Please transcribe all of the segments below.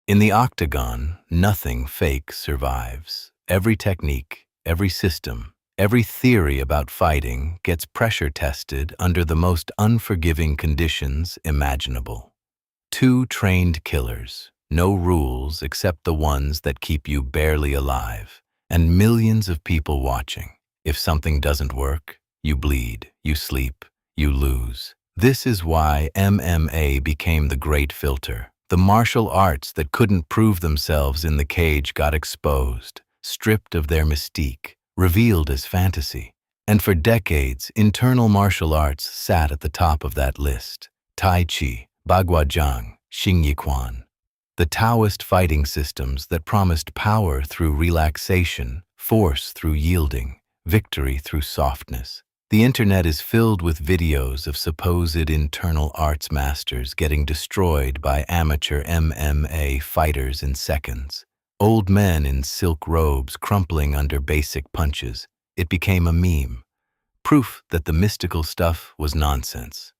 In the octagon, nothing fake survives. Every technique, every system, every theory about fighting gets pressure tested under the most unforgiving conditions imaginable. Two trained killers, no rules except the ones that keep you barely alive, and millions of people watching. If something doesn't work, you bleed, you sleep, you lose. This is why MMA became the great filter. The martial arts that couldn't prove themselves in the cage got exposed, stripped of their mystique, revealed as fantasy. And for decades, internal martial arts sat at the top of that list. Tai Chi, Baguazhang, Xingyiquan. The Taoist fighting systems that promised power through relaxation, force through yielding, victory through softness. The internet is filled with videos of supposed internal arts masters getting destroyed by amateur MMA fighters in seconds. Old men in silk robes crumpling under basic punches. It became a meme. Proof that the mystical stuff was nonsense.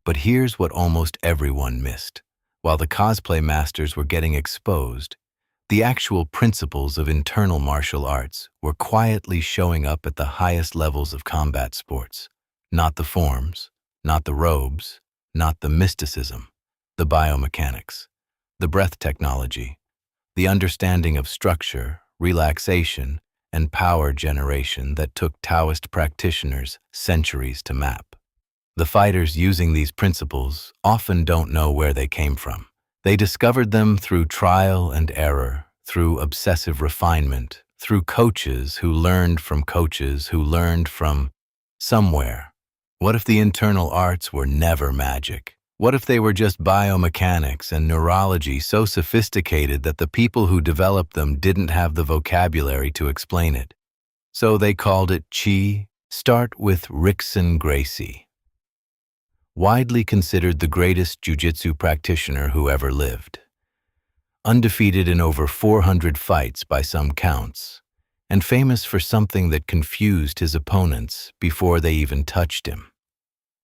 But here's what almost everyone missed. While the cosplay masters were getting exposed, the actual principles of internal martial arts were quietly showing up at the highest levels of combat sports. Not the forms, not the robes, not the mysticism, the biomechanics, the breath technology, the understanding of structure, relaxation, and power generation that took Taoist practitioners centuries to map. The fighters using these principles often don't know where they came from. They discovered them through trial and error, through obsessive refinement, through coaches who learned from somewhere. What if the internal arts were never magic? What if they were just biomechanics and neurology so sophisticated that the people who developed them didn't have the vocabulary to explain it? So they called it Chi. Start with Rickson Gracie. Widely considered the greatest jiu-jitsu practitioner who ever lived. Undefeated in over 400 fights by some counts, and famous for something that confused his opponents before they even touched him: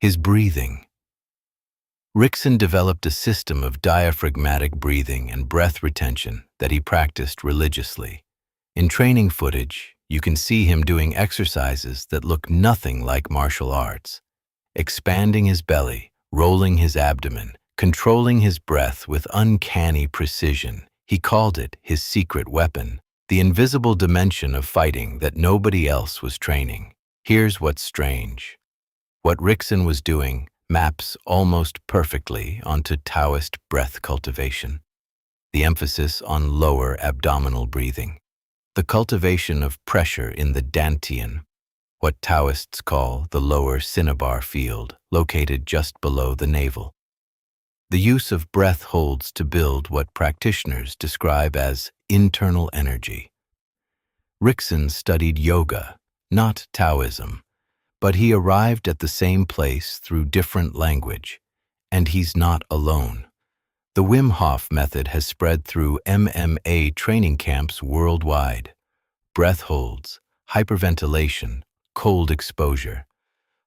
his breathing. Rickson developed a system of diaphragmatic breathing and breath retention that he practiced religiously. In training footage, you can see him doing exercises that look nothing like martial arts. Expanding his belly, rolling his abdomen, controlling his breath with uncanny precision. He called it his secret weapon, the invisible dimension of fighting that nobody else was training. Here's what's strange. What Rickson was doing maps almost perfectly onto Taoist breath cultivation. The emphasis on lower abdominal breathing. The cultivation of pressure in the dantian, what Taoists call the lower cinnabar field, located just below the navel. The use of breath holds to build what practitioners describe as internal energy. Rickson studied yoga, not Taoism, but he arrived at the same place through different language, and he's not alone. The Wim Hof method has spread through MMA training camps worldwide. Breath holds, hyperventilation, cold exposure.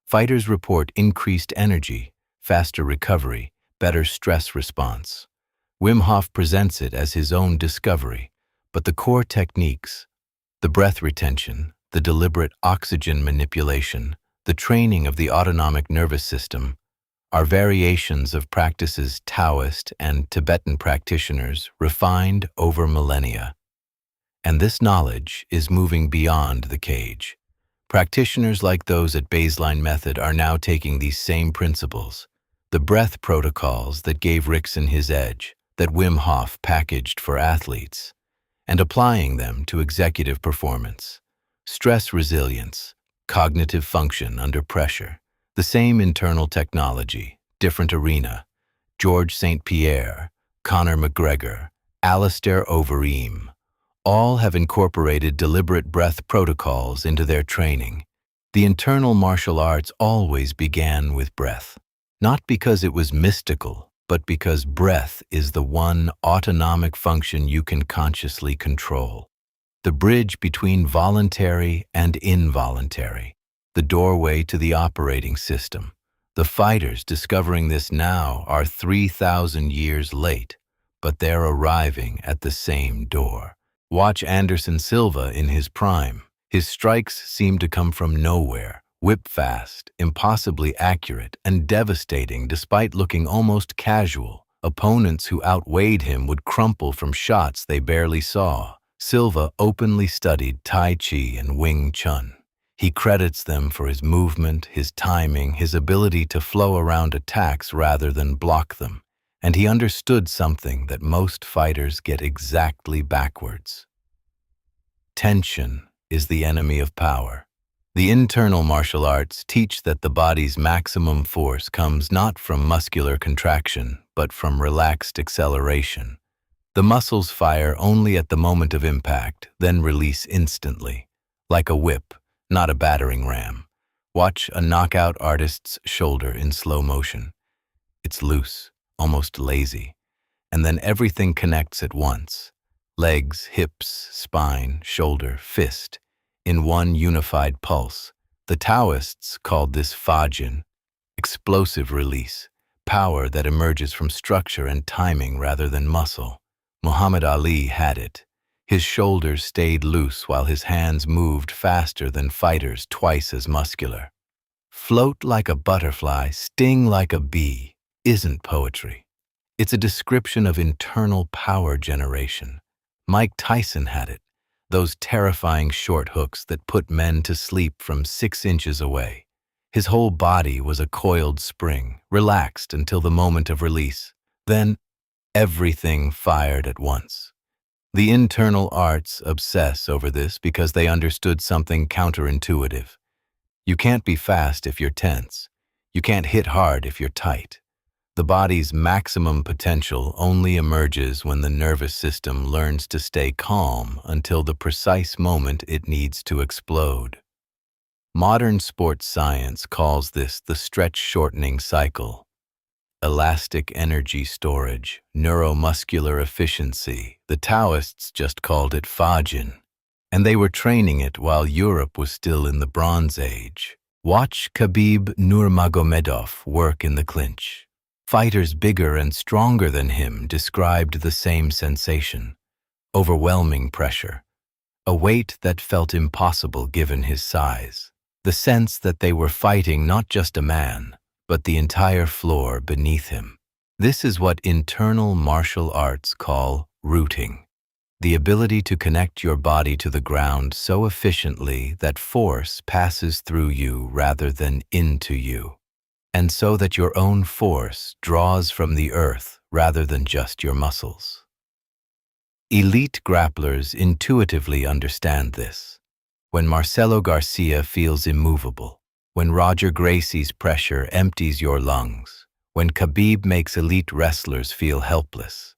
Fighters report increased energy, faster recovery, better stress response. Wim Hof presents it as his own discovery, but the core techniques, the breath retention, the deliberate oxygen manipulation, the training of the autonomic nervous system, are variations of practices Taoist and Tibetan practitioners refined over millennia. And this knowledge is moving beyond the cage. Practitioners like those at Baseline Method are now taking these same principles, the breath protocols that gave Rickson his edge, that Wim Hof packaged for athletes, and applying them to executive performance, stress resilience, cognitive function under pressure. The same internal technology, different arena. George St. Pierre, Conor McGregor, Alistair Overeem, all have incorporated deliberate breath protocols into their training. The internal martial arts always began with breath, not because it was mystical, but because breath is the one autonomic function you can consciously control. The bridge between voluntary and involuntary, the doorway to the operating system. The fighters discovering this now are 3,000 years late, but they're arriving at the same door. Watch Anderson Silva in his prime. His strikes seem to come from nowhere, whip-fast, impossibly accurate, and devastating despite looking almost casual. Opponents who outweighed him would crumple from shots they barely saw. Silva openly studied Tai Chi and Wing Chun. He credits them for his movement, his timing, his ability to flow around attacks rather than block them. And he understood something that most fighters get exactly backwards. Tension is the enemy of power. The internal martial arts teach that the body's maximum force comes not from muscular contraction, but from relaxed acceleration. The muscles fire only at the moment of impact, then release instantly, like a whip, not a battering ram. Watch a knockout artist's shoulder in slow motion. It's loose, almost lazy, and then everything connects at once. Legs, hips, spine, shoulder, fist, in one unified pulse. The Taoists called this Fajin, explosive release, power that emerges from structure and timing rather than muscle. Muhammad Ali had it. His shoulders stayed loose while his hands moved faster than fighters twice as muscular. Float like a butterfly, sting like a bee isn't poetry. It's a description of internal power generation. Mike Tyson had it, those terrifying short hooks that put men to sleep from 6 inches away. His whole body was a coiled spring, relaxed until the moment of release. Then, everything fired at once. The internal arts obsess over this because they understood something counterintuitive. You can't be fast if you're tense. You can't hit hard if you're tight. The body's maximum potential only emerges when the nervous system learns to stay calm until the precise moment it needs to explode. Modern sports science calls this the stretch-shortening cycle. Elastic energy storage, neuromuscular efficiency. The Taoists just called it Fajin, and they were training it while Europe was still in the Bronze Age. Watch Khabib Nurmagomedov work in the clinch. Fighters bigger and stronger than him described the same sensation. Overwhelming pressure. A weight that felt impossible given his size. The sense that they were fighting not just a man, but the entire floor beneath him. This is what internal martial arts call rooting. The ability to connect your body to the ground so efficiently that force passes through you rather than into you. And so that your own force draws from the earth rather than just your muscles. Elite grapplers intuitively understand this. When Marcelo Garcia feels immovable, when Roger Gracie's pressure empties your lungs, when Khabib makes elite wrestlers feel helpless,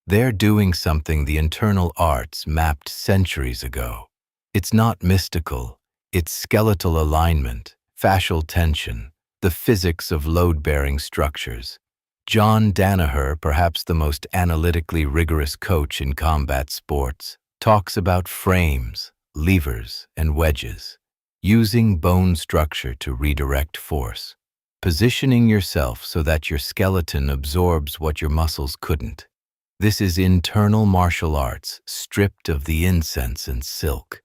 they're doing something the internal arts mapped centuries ago. It's not mystical, it's skeletal alignment, fascial tension, the physics of load-bearing structures. John Danaher, perhaps the most analytically rigorous coach in combat sports, talks about frames, levers, and wedges, using bone structure to redirect force, positioning yourself so that your skeleton absorbs what your muscles couldn't. This is internal martial arts stripped of the incense and silk.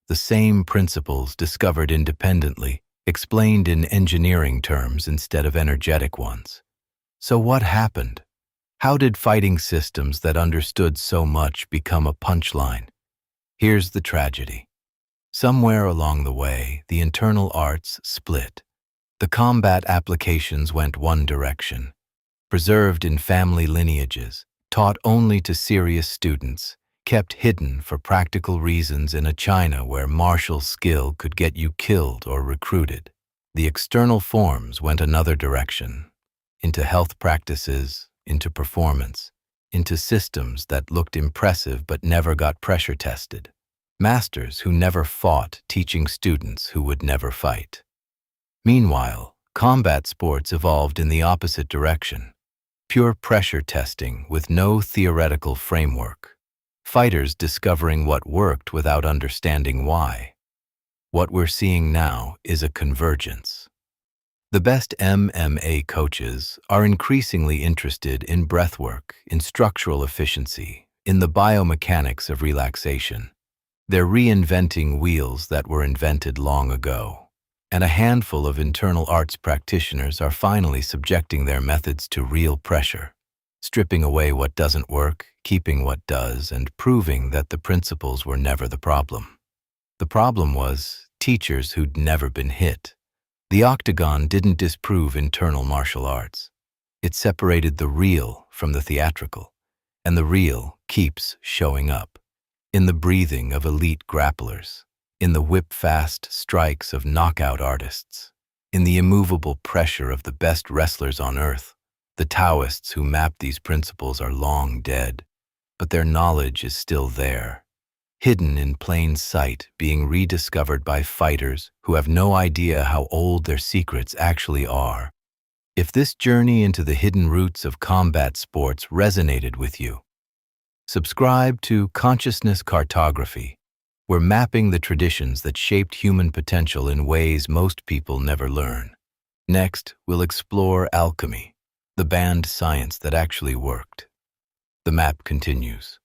The same principles discovered independently, explained in engineering terms instead of energetic ones. So what happened? How did fighting systems that understood so much become a punchline? Here's the tragedy. Somewhere along the way, the internal arts split. The combat applications went one direction, preserved in family lineages, taught only to serious students, kept hidden for practical reasons in a China where martial skill could get you killed or recruited. The external forms went another direction, into health practices, into performance, into systems that looked impressive but never got pressure tested. Masters who never fought teaching students who would never fight. Meanwhile, combat sports evolved in the opposite direction. Pure pressure testing with no theoretical framework. Fighters discovering what worked without understanding why. What we're seeing now is a convergence. The best MMA coaches are increasingly interested in breathwork, in structural efficiency, in the biomechanics of relaxation. They're reinventing wheels that were invented long ago. And a handful of internal arts practitioners are finally subjecting their methods to real pressure, stripping away what doesn't work, keeping what does, and proving that the principles were never the problem. The problem was teachers who'd never been hit. The octagon didn't disprove internal martial arts. It separated the real from the theatrical, and the real keeps showing up in the breathing of elite grapplers, in the whip-fast strikes of knockout artists, in the immovable pressure of the best wrestlers on earth. The Taoists who mapped these principles are long dead, but their knowledge is still there, hidden in plain sight, being rediscovered by fighters who have no idea how old their secrets actually are. If this journey into the hidden roots of combat sports resonated with you, subscribe to Consciousness Cartography. We're mapping the traditions that shaped human potential in ways most people never learn. Next, we'll explore alchemy, the banned science that actually worked. The map continues.